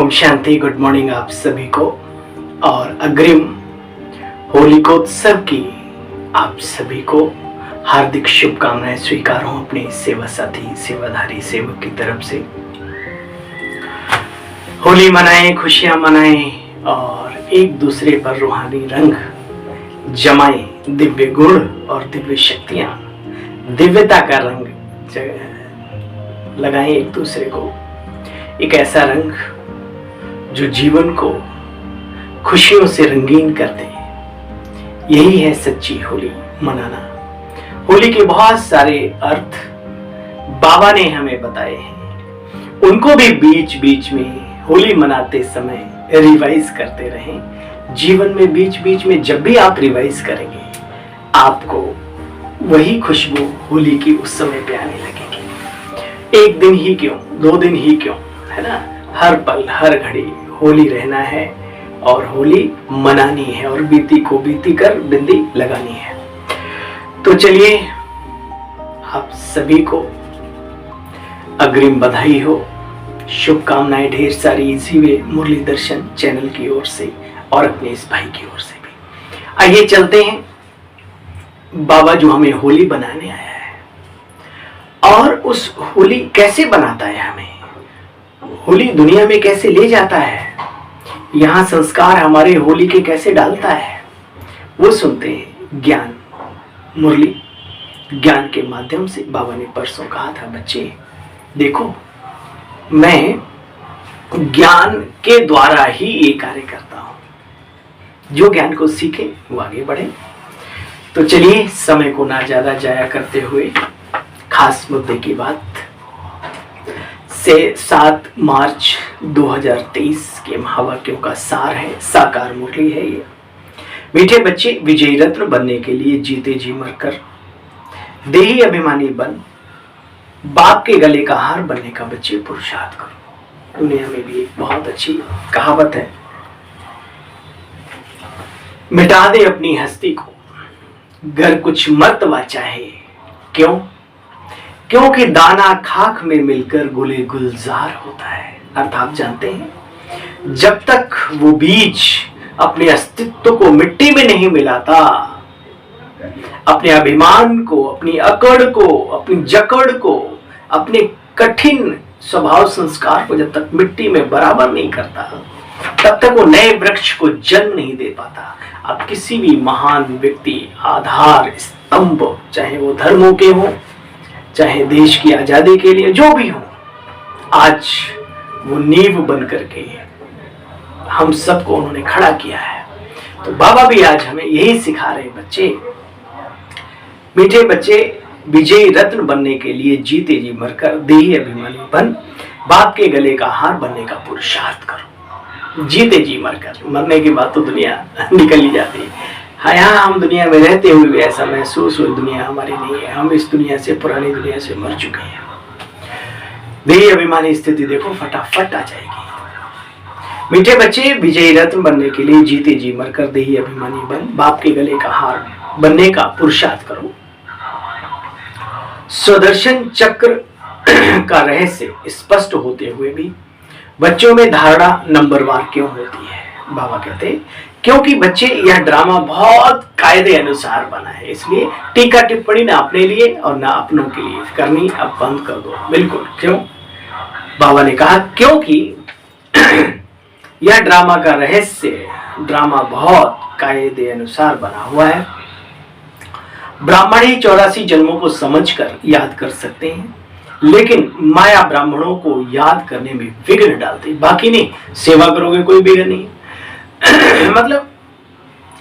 Om Shanti. Good morning आप सभी को और अग्रिम होलिकोत्सव की आप सभी को हार्दिक शुभकामनाएं स्वीकार हों अपने सेवा साथी सेवाधारी सेवक की तरफ से। होली मनाएं, खुशियां मनाएं और एक दूसरे पर रूहानी रंग जमाएं। दिव्य गुण और दिव्य शक्तियां, दिव्यता का रंग लगाएं एक दूसरे को। एक ऐसा रंग जो जीवन को खुशियों से रंगीन कर दे। यही है सच्ची होली मनाना। होली के बहुत सारे अर्थ बाबा ने हमें बताए हैं, उनको भी बीच बीच में होली मनाते समय रिवाइज करते रहें। जीवन में बीच बीच में जब भी आप रिवाइज करेंगे आपको वही खुशबू होली की उस समय पे आने लगेगी। एक दिन ही क्यों, 2 दिन ही क्यों, है ना, हर पल हर घड़ी होली रहना है और होली मनानी है और बीती को बीती कर बिंदी लगानी है। तो चलिए आप सभी को अग्रिम बधाई हो, शुभकामनाएं ढेर सारी इसी वे मुरली दर्शन चैनल की ओर से और अपने इस भाई की ओर से भी। आइए चलते हैं, बाबा जो हमें होली बनाने आया है और उस होली कैसे बनाता है, हमें होली दुनिया में कैसे ले जाता है, यहाँ संस्कार हमारे होली के कैसे डालता है, वो सुनते हैं। ज्ञान मुरली ज्ञान के माध्यम से बाबा ने परसों कहा था, बच्चे देखो मैं ज्ञान के द्वारा ही ये कार्य करता हूं, जो ज्ञान को सीखे वो आगे बढ़े। तो चलिए समय को ना ज्यादा जाया करते हुए खास मुद्दे की बात से 7 मार्च 2023 के महावाक्यों का सार है, साकार मुरली है ये। मीठे बच्चे विजयी रत्न बनने के लिए जीते जी मरकर देही अभिमानी बन बाप के गले का हार बनने का बच्चे पुरुषार्थ करो। दुनिया में भी एक बहुत अच्छी कहावत है, मिटा दे अपनी हस्ती को घर कुछ मर्तबा चाहे। क्यों? क्योंकि दाना खाक में मिलकर गुले गुलजार होता है। अर्थात जानते हैं, जब तक वो बीज अपने अस्तित्व को मिट्टी में नहीं मिलाता, अपने अभिमान को, अपनी अकड़ को, अपनी जकड़ को, अपने कठिन स्वभाव संस्कार को जब तक मिट्टी में बराबर नहीं करता, तब तक वो नए वृक्ष को जन्म नहीं दे पाता। अब किसी भी महान व्यक्ति आधार स्तंभ, चाहे वो धर्मों के हों, चाहे देश की आजादी के लिए जो भी हो, आज वो नींव बन करके हम सबको उन्होंने खड़ा किया है। तो बाबा भी आज हमें यही सिखा रहे, बच्चे मीठे बच्चे विजयी रत्न बनने के लिए जीते जी मरकर देही अभिमानी बन बाप के गले का हार बनने का पुरुषार्थ करो। जीते जी मरकर, मरने के बाद तो दुनिया निकल ही जाती है। हाँ, यहाँ हम दुनिया में रहते हुए भी ऐसा महसूस हो दुनिया हमारी नहीं है, हम इस दुनिया से, पुरानी दुनिया से मर चुके हैं। देही अभिमानी स्थिति देखो फटाफट आ जाएगी। मीठे बच्चे विजयी रत्न बनने के लिए जीते जी मरकर देही अभिमानी बन बाप के गले का हार बनने का पुरुषार्थ करो। स्वदर्शन चक्र का रहस्य स्पष्ट होते हुए भी बच्चों में धारणा नंबरवार क्यों होती है? बाबा कहते हैं क्योंकि बच्चे यह ड्रामा बहुत कायदे अनुसार बना है, इसलिए टीका टिप्पणी ना अपने लिए और ना अपनों के लिए करनी अब बंद कर दो। बिल्कुल। क्यों? बाबा ने कहा क्योंकि यह ड्रामा का रहस्य, ड्रामा बहुत कायदे अनुसार बना हुआ है। ब्राह्मण ही 84 जन्मों को समझकर याद कर सकते हैं, लेकिन माया ब्राह्मणों को याद करने में विघ्न डालती, बाकी नहीं। सेवा करोगे कोई विघ्न नहीं मतलब,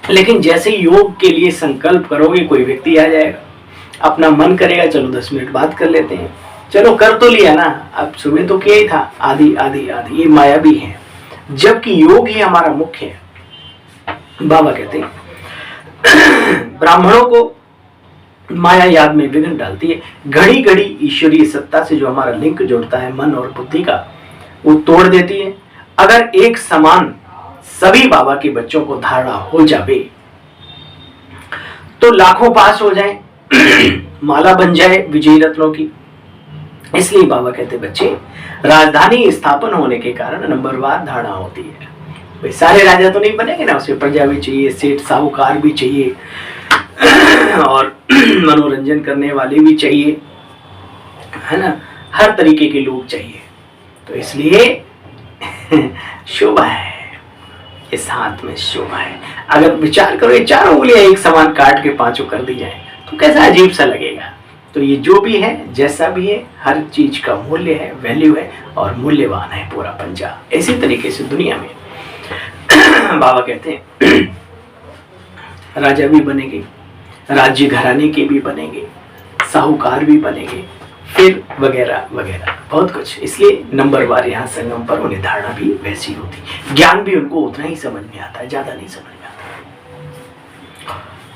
लेकिन जैसे योग के लिए संकल्प करोगे कोई व्यक्ति आ जाएगा, अपना मन करेगा चलो 10 मिनट बात कर लेते हैं, चलो कर तो लिया ना, अब सुबह तो किया ही था, आधी आधी आधी, ये माया भी है, जबकि योग ही हमारा मुख्य है। बाबा कहते हैं ब्राह्मणों को माया याद में विघ्न डालती है। घड़ी घड़ी ईश्वरीय सत्ता से जो हमारा लिंक जोड़ता है मन और बुद्धि का, वो तोड़ देती है। अगर एक समान सभी बाबा के बच्चों को धारणा हो जावे तो लाखों पास हो जाए, माला बन जाए विजयी रत्नों की, इसलिए बाबा कहते बच्चे, राजधानी स्थापन होने के कारण नंबरवार धारणा होती है। भाई सारे राजा तो नहीं बनेंगे ना, उसमें प्रजा भी चाहिए, सेठ साहूकार भी चाहिए और मनोरंजन करने वाले भी चाहिए, है ना, हर तरीके के लोग चाहिए। तो इसलिए शोभा है, इस हाथ में शोभा है। अगर विचार करो ये चारों उंगलियां एक समान काट के पांचों कर दी जाए तो कैसा अजीब सा लगेगा। तो ये जो भी है, जैसा भी है, हर चीज का मूल्य है, वैल्यू है और मूल्यवान है पूरा पंजा। इसी तरीके से दुनिया में बाबा कहते हैं राजा भी बनेंगे, राज्य घराने के भी बनेंगे, साहूकार भी बनेंगे, फिर वगैरह वगैरह बहुत कुछ। इसलिए नंबरवार यहाँ संगम पर उन्हें धारणा भी वैसी होती, ज्ञान भी उनको उतना ही समझ में आता है, ज्यादा नहीं समझ में आता।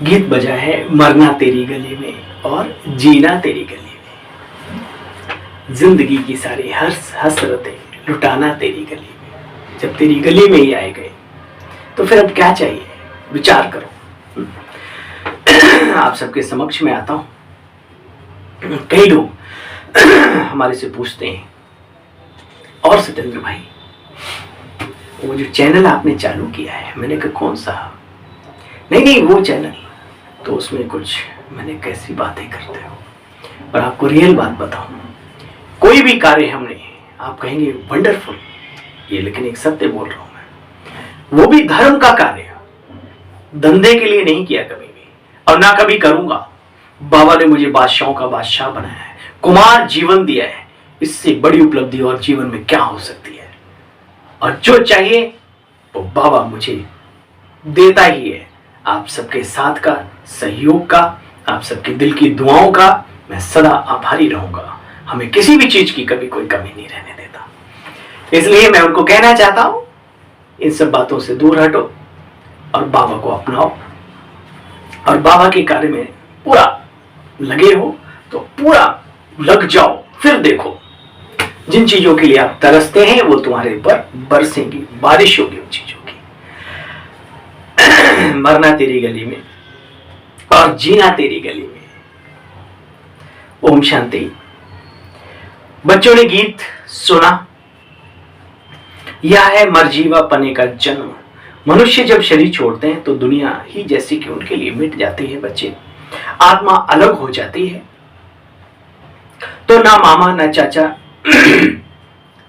गीत बजा है मरना तेरी गली में और जीना तेरी गली में, जिंदगी की सारी हसरतें लुटाना तेरी गली में। जब तेरी गली में ही आए गए तो फिर अब क्या चाहिए, विचार करो। आप सबके समक्ष में आता हूं। कई लोग हमारे से पूछते हैं, और सत्येंद्र भाई वो जो चैनल आपने चालू किया है, मैंने कहा कौन सा? नहीं वो चैनल, तो उसमें कुछ मैंने कैसी बातें करते हो। पर आपको रियल बात बताऊं, कोई भी कार्य हमने, आप कहेंगे वंडरफुल ये, लेकिन एक सत्य बोल रहा हूं मैं, वो भी धर्म का कार्य, धंधे के लिए नहीं किया कभी भी और ना कभी करूंगा। बाबा ने मुझे बादशाहों का बादशाह बनाया है, कुमार जीवन दिया है, इससे बड़ी उपलब्धि और जीवन में क्या हो सकती है। और जो चाहिए वो बाबा मुझे देता ही है। आप सबके साथ का, सहयोग का, आप सबके दिल की दुआओं का मैं सदा आभारी रहूंगा। हमें किसी भी चीज की कभी कोई कमी नहीं रहने देता। इसलिए मैं उनको कहना चाहता हूं, इन सब बातों से दूर हटो और बाबा को अपनाओ और बाबा के कार्य में पूरा लगे हो तो पूरा लग जाओ। फिर देखो जिन चीजों के लिए आप तरसते हैं वो तुम्हारे ऊपर बरसेंगी, बारिश होगी उन चीजों की। मरना तेरी गली में और जीना तेरी गली में। ओम शांति। बच्चों ने गीत सुना, यह है मरजीवा पने का जन्म। मनुष्य जब शरीर छोड़ते हैं तो दुनिया ही जैसी कि उनके लिए मिट जाती है बच्चे, आत्मा अलग हो जाती है। तो ना मामा ना चाचा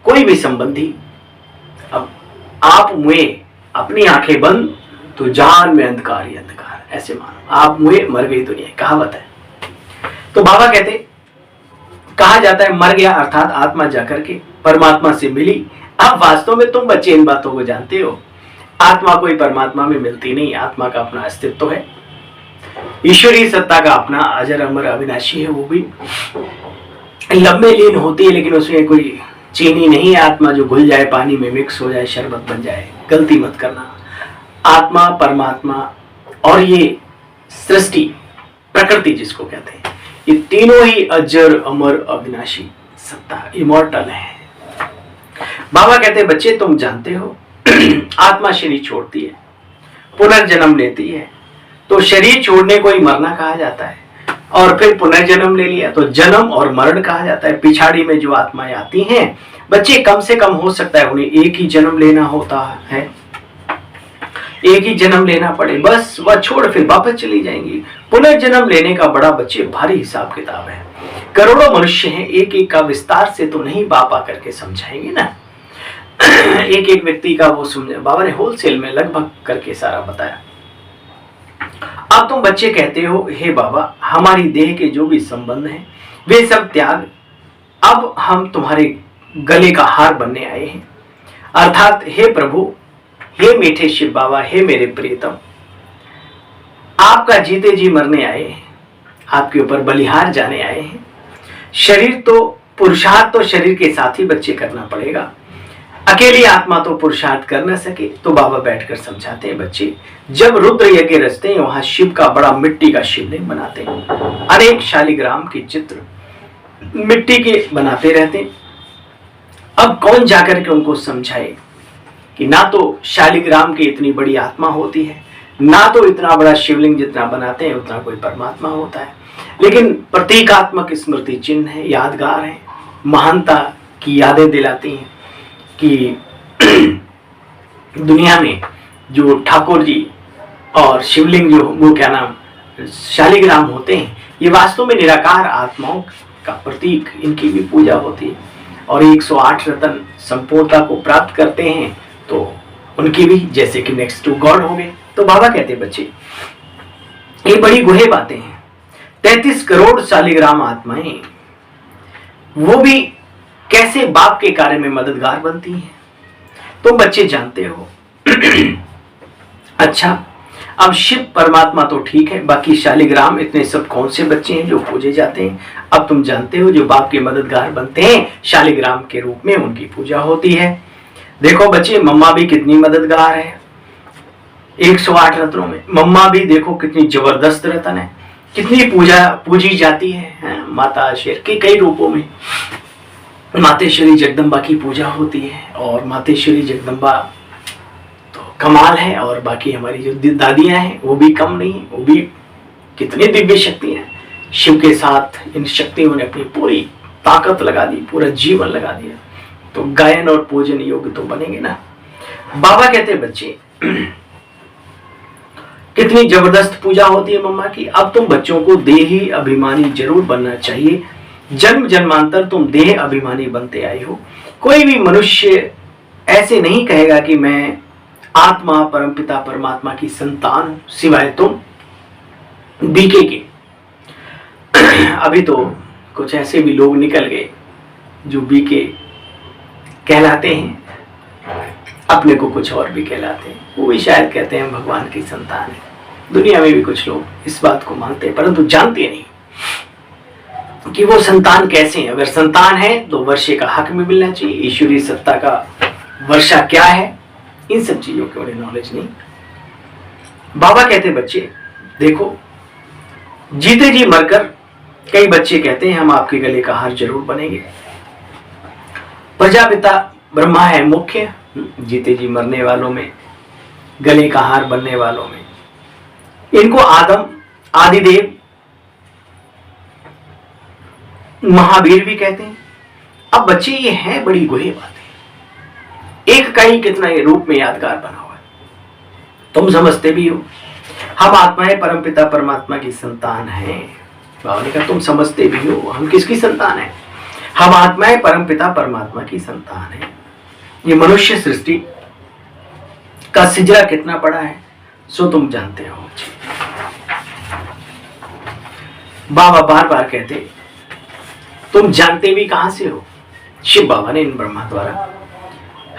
कोई भी संबंधी। अब आप मुए, अपनी आंखें बंद तो जान में अंधकार ही अंधकार, ऐसे मानो। आप मुए मर गई दुनिया, कहावत है। तो बाबा कहते, कहा जाता है मर गया अर्थात आत्मा जाकर के परमात्मा से मिली। अब वास्तव में तुम बच्चे इन बातों को जानते हो, आत्मा कोई परमात्मा में मिलती नहीं। आत्मा का अपना अस्तित्व है, ईश्वरीय सत्ता का अपना अजर अमर अविनाशी है। वो भी लब में लीन होती है, लेकिन उसमें कोई चीनी नहीं है। आत्मा जो घुल जाए, पानी में मिक्स हो जाए, शरबत बन जाए, गलती मत करना। आत्मा, परमात्मा और ये सृष्टि, प्रकृति जिसको कहते हैं, ये तीनों ही अजर अमर अविनाशी सत्ता, इमॉर्टल है। बाबा कहते हैं बच्चे तुम जानते हो आत्मा शरीर छोड़ती है, पुनर्जन्म लेती है। तो शरीर छोड़ने को ही मरना कहा जाता है, और फिर पुनर्जन्म ले लिया तो जन्म और मरण कहा जाता है। पिछाड़ी में जो आत्माएं आती हैं बच्चे, कम से कम हो सकता है उन्हें एक ही जन्म लेना होता है, एक ही जन्म लेना पड़े, बस वह छोड़ फिर वापस चली जाएंगी। पुनर्जन्म लेने का बड़ा बच्चे भारी हिसाब किताब है। करोड़ों मनुष्य हैं, एक एक का विस्तार से तो नहीं बाप आकर के समझाएंगे ना। एक एक व्यक्ति का वो समझे, बाबा ने होलसेल में लगभग करके सारा बताया। अब तुम बच्चे कहते हो, हे बाबा हमारी देह के जो भी संबंध हैं वे सब त्याग, अब हम तुम्हारे गले का हार बनने आए हैं। अर्थात हे प्रभु, हे मीठे शिव बाबा, हे मेरे प्रियतम, आपका जीते जी मरने आए हैं, आपके ऊपर बलिहार जाने आए हैं। शरीर तो पुरुषार्थ तो शरीर के साथ ही बच्चे करना पड़ेगा, अकेली आत्मा तो पुरुषार्थ कर न सके। तो बाबा बैठकर समझाते हैं बच्चे, जब रुद्र यज्ञ रचते हैं वहां शिव का बड़ा मिट्टी का शिवलिंग बनाते हैं, अनेक शालिग्राम के चित्र मिट्टी के बनाते रहते हैं। अब कौन जाकर के उनको समझाए कि ना तो शालिग्राम की इतनी बड़ी आत्मा होती है, ना तो इतना बड़ा शिवलिंग जितना बनाते हैं उतना कोई परमात्मा होता है। लेकिन प्रतीकात्मक स्मृति चिन्ह है, यादगार है, महानता की यादें दिलाती हैं कि दुनिया में जो ठाकुर जी और शिवलिंग जो वो क्या नाम शालिग्राम होते हैं, ये वास्तव में निराकार आत्माओं का प्रतीक, इनकी भी पूजा होती है और 108 रत्न संपूर्णता को प्राप्त करते हैं, तो उनकी भी जैसे कि नेक्स्ट टू गॉड हो गए। तो बाबा कहते हैं बच्चे ये बड़ी गुहे बातें हैं। 33 करोड़ शालिग्राम आत्माएं वो भी कैसे बाप के कार्य में मददगार बनती हैं, तुम बच्चे जानते हो। अच्छा, अब शिव परमात्मा तो ठीक है, बाकी शालिग्राम इतने सब कौन से बच्चे हैं जो पूजे जाते हैं। अब तुम जानते हो जो बाप के मददगार बनते हैं शालिग्राम के रूप में उनकी पूजा होती है। देखो बच्चे, मम्मा भी कितनी मददगार है 108 रत्नों में। मम्मा भी देखो कितनी जबरदस्त रत्न है, कितनी पूजी जाती है। माता शेर के कई रूपों में मातेश्वरी जगदम्बा की पूजा होती है और मातेश्वरी जगदम्बा तो कमाल है। और बाकी हमारी जो दादियां हैं वो भी कम नहीं, वो भी कितनी दिव्य शक्तियां हैं। शिव के साथ इन शक्तियों ने अपनी पूरी ताकत लगा दी, पूरा जीवन लगा दिया, तो गायन और पूजन योग्य तो बनेंगे ना। बाबा कहते हैं बच्चे कितनी जबरदस्त पूजा होती है मम्मा की। अब तुम बच्चों को देही अभिमानी जरूर बनना चाहिए। जन्म जन्मांतर तुम देह अभिमानी बनते आए हो। कोई भी मनुष्य ऐसे नहीं कहेगा कि मैं आत्मा परमपिता परमात्मा की संतान हूं, सिवाय तुम बीके के। अभी तो कुछ ऐसे भी लोग निकल गए जो बीके कहलाते हैं, अपने को कुछ और भी कहलाते हैं। वो भी शायद कहते हैं भगवान की संतान है। दुनिया में भी कुछ लोग इस बात को मानते हैं, परंतु जानते नहीं कि वो संतान कैसे हैं। अगर संतान है तो वर्षे का हक में मिलना चाहिए। ईश्वरीय सत्ता का वर्षा क्या है, इन सब चीजों की उन्हें नॉलेज नहीं। बाबा कहते बच्चे देखो, जीते जी मरकर कई बच्चे कहते हैं हम आपके गले का हार जरूर बनेंगे। प्रजापिता ब्रह्मा है मुख्य, जीते जी मरने वालों में, गले का हार बनने वालों में। इनको आदम आदिदेव महावीर भी कहते हैं। अब बच्चे ये है बड़ी गुहे बातें, एक का ही कितना ये रूप में यादगार बना हुआ है। तुम समझते भी हो हम आत्माएं परमपिता परमात्मा की संतान हैं। बाबा ने कहा तुम समझते भी हो हम किसकी संतान है। हम आत्माएं परमपिता परमात्मा की संतान है। ये मनुष्य सृष्टि का सिजरा कितना बड़ा है सो तुम जानते हो। बाबा बार बार कहते तुम जानते भी कहां से हो। शिव बाबा ने इन ब्रह्मा द्वारा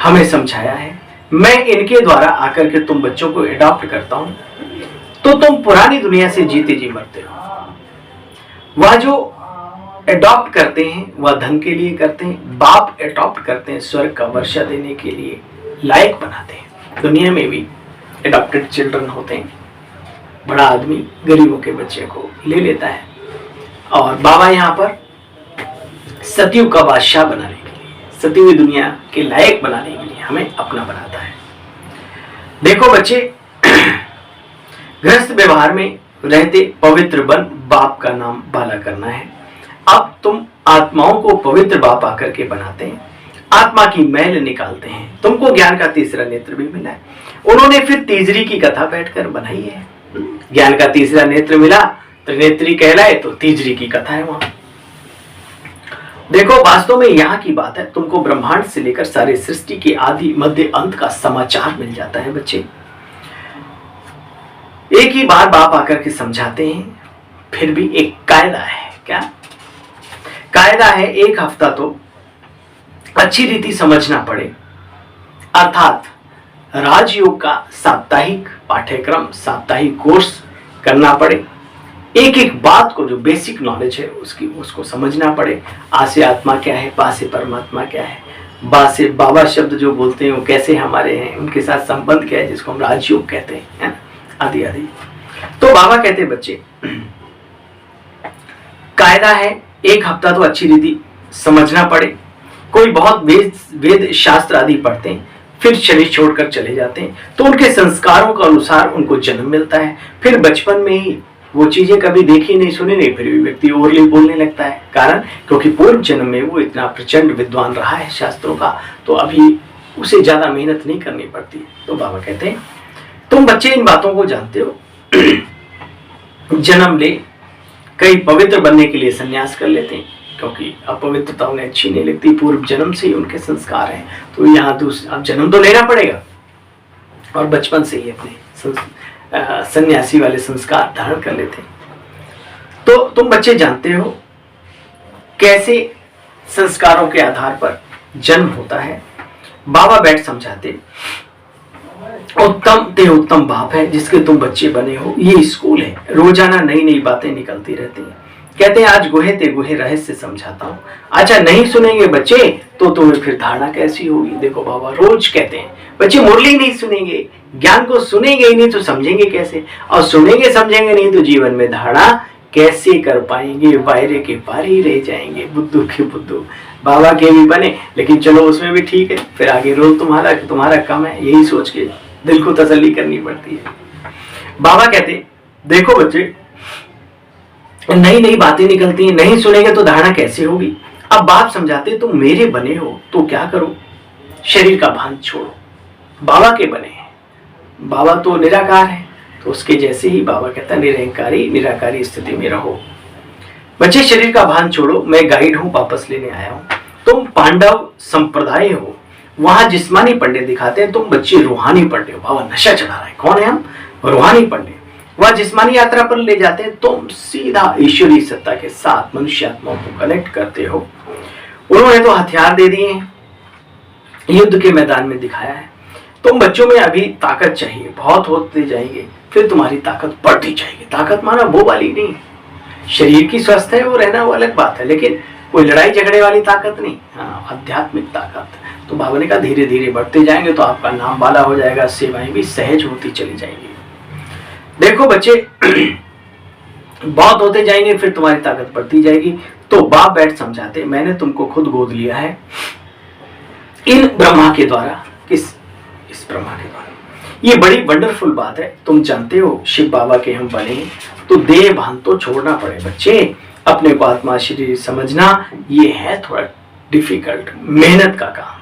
हमें समझाया है। मैं इनके द्वारा आकर के तुम बच्चों को एडॉप्ट करता हूं तो तुम पुरानी दुनिया से जीते जी मरते हो। वह जो एडॉप्ट करते हैं वह धन के लिए करते हैं। बाप एडॉप्ट करते हैं स्वर्ग का वर्षा देने के लिए, लायक बनाते हैं। दुनिया में भी एडॉप्टेड चिल्ड्रन होते हैं। बड़ा आदमी गरीबों के बच्चे को ले लेता है और बाबा यहाँ पर सतयुग का बादशाह बनाने के लिए, सतयुगी दुनिया के लायक बनाने के लिए हमें अपना बनाता है। देखो बच्चे, गृहस्थ व्यवहार में रहते पवित्र बन बाप का नाम बाला करना है। अब तुम आत्माओं को पवित्र बाप आकर के बनाते हैं, आत्मा की मैल निकालते हैं। तुमको ज्ञान का तीसरा नेत्र भी मिला है। उन्होंने फिर तीसरी की कथा बैठकर बनाई है। ज्ञान का तीसरा नेत्र मिला, त्रिनेत्री कहलाए, तो तीसरी की कथा है वहां। देखो वास्तव में यहाँ की बात है। तुमको ब्रह्मांड से लेकर सारे सृष्टि के आदि मध्य अंत का समाचार मिल जाता है बच्चे। एक ही बार बाप आकर के समझाते हैं। फिर भी एक कायदा है। क्या कायदा है? एक हफ्ता तो अच्छी रीति समझना पड़े, अर्थात राजयोग का साप्ताहिक पाठ्यक्रम, साप्ताहिक कोर्स करना पड़े। एक एक बात को जो बेसिक नॉलेज है उसको समझना पड़े। आ से आत्मा क्या है, पा से परमात्मा क्या है, बा से बाबा शब्द जो बोलते हैं वो कैसे हमारे हैं, उनके साथ संबंध क्या है जिसको हम राजयोग कहते हैं, है ना, आदि आदि। तो बाबा कहते हैं बच्चे कायदा है एक हफ्ता तो अच्छी रीति समझना पड़े। कोई बहुत वेद शास्त्र आदि पढ़ते हैं फिर शरीर छोड़कर चले जाते हैं, तो उनके संस्कारों के अनुसार उनको जन्म मिलता है। फिर बचपन में ही वो चीजें कभी देखी नहीं सुनी नहीं, फिर भी व्यक्ति ओरली बोलने लगता है। कारण क्योंकि पूर्व जन्म में वो इतना प्रचंड विद्वान रहा है शास्त्रों का, तो अभी उसे ज्यादा मेहनत नहीं करनी पड़ती। तो बाबा कहते हैं तुम बच्चे इन बातों को जानते हो, जन्म ले, कई पवित्र बनने के लिए संन्यास कर लेते हैं क्योंकि अपवित्रता उन्हें अच्छी नहीं लगती, पूर्व जन्म से ही उनके संस्कार हैं। तो यहाँ अब जन्म तो लेना पड़ेगा और बचपन से ही अपने सन्यासी वाले संस्कार धारण कर लेते हैं। तो तुम बच्चे जानते हो कैसे संस्कारों के आधार पर जन्म होता है। बाबा बैठ समझाते, उत्तम ते उत्तम बाप है जिसके तुम बच्चे बने हो, ये स्कूल है, रोजाना नई नई बातें निकलती रहती हैं। कहते हैं आज गुहे ते गुहे रहस्य समझाता हूँ। अच्छा नहीं सुनेंगे बच्चे तो तुम्हें फिर धारणा कैसी होगी। देखो बाबा रोज कहते हैं बच्चे मुरली नहीं सुनेंगे, ज्ञान को सुनेंगे ही नहीं तो समझेंगे कैसे, और सुनेंगे समझेंगे नहीं तो जीवन में धारणा कैसे कर पाएंगे, वायरे के पार ही रह जाएंगे, बुद्धू के बुद्धू। बाबा के भी बने लेकिन चलो उसमें भी ठीक है, फिर आगे रोल तुम्हारा कम है, यही सोच के दिल को तसल्ली करनी पड़ती है। बाबा कहते देखो बच्चे नई नई बातें निकलती हैं, नहीं सुनेंगे तो धारणा कैसे होगी। अब बाप समझाते तुम मेरे बने हो तो क्या करो, शरीर का भान छोड़ो, बाबा के बने हैं, बाबा तो निराकार है, तो उसके जैसे ही बाबा कहता है निराकारी स्थिति में रहो। बच्चे शरीर का भान छोड़ो, मैं गाइड हूं, वापस लेने आया हूं। तुम पांडव संप्रदाय हो, वहां जिस्मानी पंडित दिखाते हैं, तुम बच्चे रूहानी पंडित हो। बाबा नशा चढ़ा रहा है, कौन है हम, रूहानी पंडित। वह जिस्मानी यात्रा पर ले जाते हैं, तुम सीधा ईश्वरीय सत्ता के साथ मनुष्य आत्माओं को कनेक्ट करते हो। उन्होंने तो हथियार दे दिए हैं, युद्ध के मैदान में दिखाया है। तुम बच्चों में अभी ताकत चाहिए, बहुत होते जाएंगे फिर तुम्हारी ताकत बढ़ती जाएगी। ताकत माना वो वाली नहीं, शरीर की स्वस्थ है वो रहना वो अलग बात है, लेकिन कोई लड़ाई झगड़े वाली ताकत नहीं, हाँ आध्यात्मिक ताकत। तो बाबा ने कहा धीरे धीरे बढ़ते जाएंगे तो आपका नाम वाला हो जाएगा, सेवाएं भी सहज होती चली जाएंगी। देखो बच्चे बहुत होते जाएंगे फिर तुम्हारी ताकत बढ़ती जाएगी। तो बाप बैठ समझाते मैंने तुमको खुद गोद लिया है इन ब्रह्मा के द्वारा। इस ब्रह्मा के द्वारा, ये बड़ी वंडरफुल बात है। तुम जानते हो शिव बाबा के हम बने, तो देह भान तो छोड़ना पड़े बच्चे, अपने को आत्मा शरीर समझना ये है थोड़ा डिफिकल्ट, मेहनत का काम है।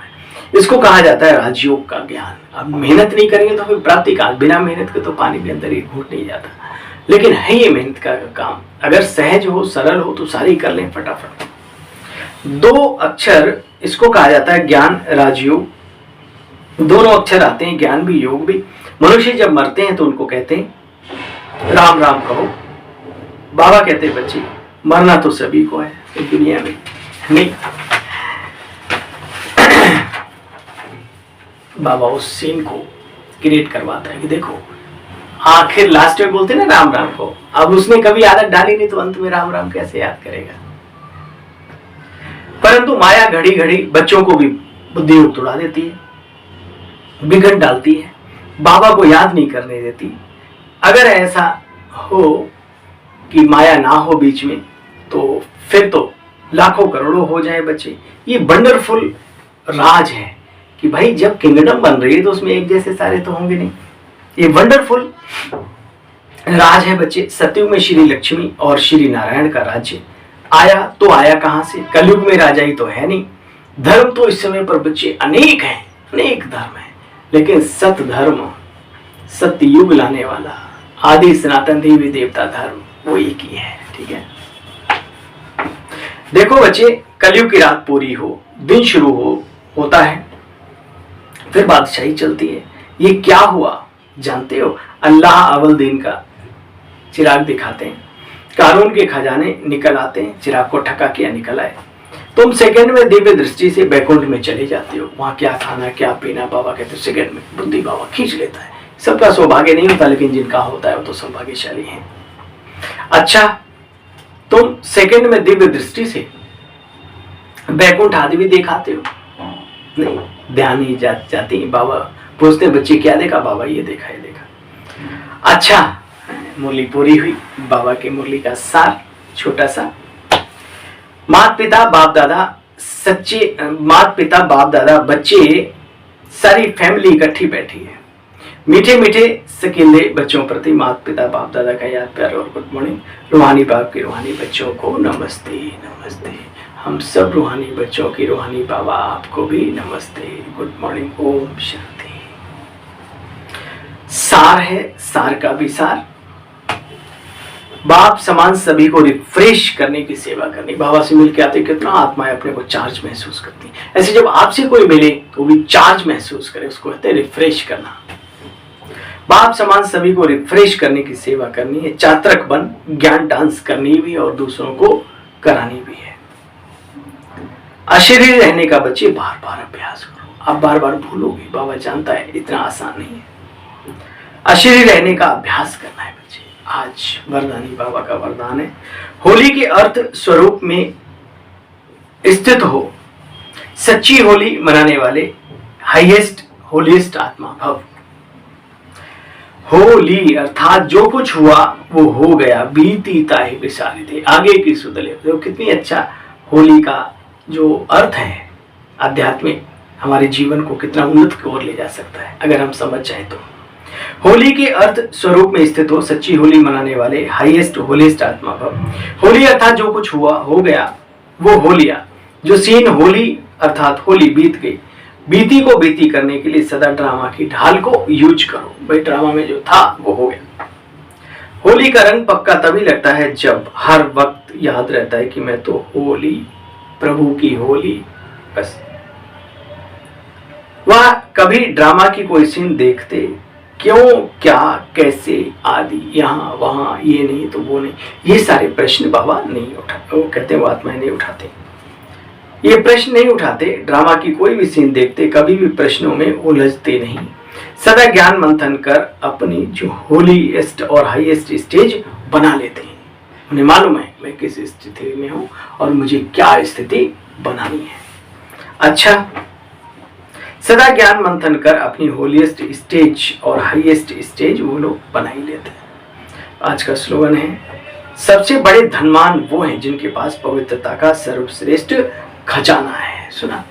इसको कहा जाता है राजयोग का ज्ञान। अब मेहनत नहीं करेंगे तो फिर प्राप्ति का, बिना मेहनत के तो पानी के अंदर ही घूट नहीं जाता, लेकिन है ये मेहनत का काम। अगर सहज हो सरल हो तो सारी कर लें फटाफट। 2 अक्षर इसको कहा जाता है ज्ञान राजयोग, दोनों अक्षर आते हैं ज्ञान भी योग भी। मनुष्य जब मरते हैं तो उनको कहते हैं राम राम कहो। बाबा कहते हैं बच्चे मरना तो सभी को है इस दुनिया में, नहीं बाबा उस सीन को क्रिएट करवाता है कि देखो आखिर लास्ट में बोलते ना राम राम को, अब उसने कभी आदत डाली नहीं तो अंत में राम राम कैसे याद करेगा। परंतु माया घड़ी घड़ी बच्चों को भी बुद्धि उड़ा देती है, बिगड़ डालती है, बाबा को याद नहीं करने देती। अगर ऐसा हो कि माया ना हो बीच में तो फिर तो लाखों करोड़ों हो जाए बच्चे। ये वंडरफुल राज है कि भाई जब किंगडम बन रही है तो उसमें एक जैसे सारे तो होंगे नहीं। ये वंडरफुल राज है बच्चे। सतयुग में श्री लक्ष्मी और श्री नारायण का राज्य आया, तो आया कहां से, कलयुग में राजा ही तो है नहीं। धर्म तो इस समय पर बच्चे अनेक हैं, अनेक धर्म है, लेकिन सत धर्म सत्य युग लाने वाला आदि सनातन देवी देवता धर्म वो एक ही है। ठीक है, देखो बच्चे कलयुग की रात पूरी हो, दिन शुरू होता है, फिर बादशाही चलती है। ये क्या हुआ जानते हो, अल्लाह अव्वल दिन का चिराग दिखाते हैं, कानून के खजाने निकल आते हैं, चिराग को ठका किया निकल आए। तुम सेकंड में दिव्य दृष्टि से बैकुंठ में चले जाते हो। वहां क्या खाना क्या पीना बाबा कहते हैं सेकंड में बुद्धि बाबा खींच लेता है। सबका सौभाग्य नहीं होता, लेकिन जिनका होता है वो तो सौभाग्यशाली है। अच्छा, तुम सेकंड में दिव्य दृष्टि से बैकुंठ आदि भी दिखाते हो? नहीं, ध्यान ही जाती। बाबा पूछते बच्चे क्या देखा, बाबा ये देखा ये देखा। अच्छा, मुरली पूरी हुई। बाबा की मुरली का सार छोटा सा, माता पिता बाप दादा सच्चे, माता पिता बाप दादा बच्चे सारी फैमिली इकट्ठी बैठी है। मीठे मीठे सकीले बच्चों प्रति माता पिता बाप दादा का याद प्यार और गुड मॉर्निंग। रूहानी बाप के रूहानी बच्चों को नमस्ते नमस्ते। हम सब रूहानी बच्चों की रूहानी बाबा आपको भी नमस्ते, गुड मॉर्निंग, ओम शांति। सार है, सार का भी सार। बाप समान सभी को रिफ्रेश करने की सेवा करनी। बाबा से मिलके आते कितना आत्माएं अपने को चार्ज महसूस करती। ऐसे जब आपसे कोई मिले तो भी चार्ज महसूस करे, उसको कहते हैं रिफ्रेश करना। बाप समान सभी को रिफ्रेश करने की सेवा करनी है। चातरक बन ज्ञान डांस करनी भी और दूसरों को करानी भी है। अशरीर रहने का बच्चे बार बार अभ्यास करो। आप बार बार भूलोगे, बाबा जानता है इतना आसान नहीं है। अशरीर रहने का अभ्यास करना है बच्चे। आज वरदानी बाबा का वरदान है, होली के अर्थ स्वरूप में स्थित हो, सच्ची होली मनाने वाले हाईएस्ट होलीस्ट आत्मा भव। होली अर्थात जो कुछ हुआ वो हो गया, बीती ताहि विसारी थे, आगे की सुधले। तो कितनी अच्छा होली का जो अर्थ है आध्यात्मिक, हमारे जीवन को कितना उन्नत की ओर ले जा सकता है अगर हम समझ जाए तो। होली के अर्थ स्वरूप में स्थित हो, सच्ची होली मनाने वाले हाईएस्ट होलीस्ट आत्मा भव। होली अर्थात जो कुछ हुआ हो गया वो हो लिया। जो सीन होली अर्थात होली बीत गई, बीती को बीती करने के लिए सदा ड्रामा की ढाल को यूज करो। भाई ड्रामा में जो था वो हो गया। होली का रंग पक्का तभी लगता है जब हर वक्त याद रहता है कि मैं तो होली, प्रभु की होली, बस। वह कभी ड्रामा की कोई सीन देखते, क्यों, क्या, कैसे आदि, यहाँ वहां, ये नहीं तो वो नहीं, ये सारे प्रश्न बाबा नहीं उठाते। वो कहते हैं वो आत्माएं नहीं उठाते, ये प्रश्न नहीं उठाते। ड्रामा की कोई भी सीन देखते कभी भी प्रश्नों में उलझते नहीं। सदा ज्ञान मंथन कर अपनी जो होलीएस्ट और हाईएस्ट स्टेज बना लेते हैं। उन्हें मालूम है मैं किस स्थिति में हूं और मुझे क्या स्थिति बनानी है। अच्छा, सदा ज्ञान मंथन कर अपनी होलीएस्ट स्टेज और हाईएस्ट स्टेज वो लोग बना ही लेते हैं। आज का स्लोगन है, सबसे बड़े धनवान वो हैं जिनके पास पवित्रता का सर्वश्रेष्ठ खजाना है। सुना,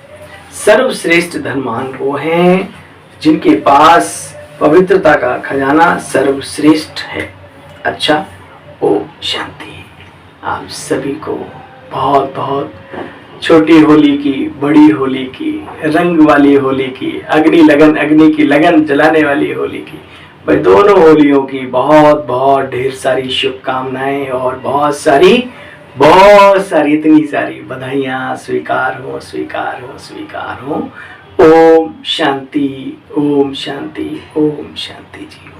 सर्वश्रेष्ठ धनवान वो हैं जिनके पास पवित्रता का खजाना सर्वश्रेष्ठ है। अच्छा, ओम शांति। आप सभी को बहुत बहुत छोटी होली की, बड़ी होली की, रंग वाली होली की, अग्नि की लगन जलाने वाली होली की, भाई दोनों होलियों की बहुत बहुत ढेर सारी शुभकामनाएं और बहुत सारी इतनी सारी बधाइयाँ स्वीकार हो, स्वीकार हो, स्वीकार हो। ओम शांति, ओम शांति, ओम शांति जी।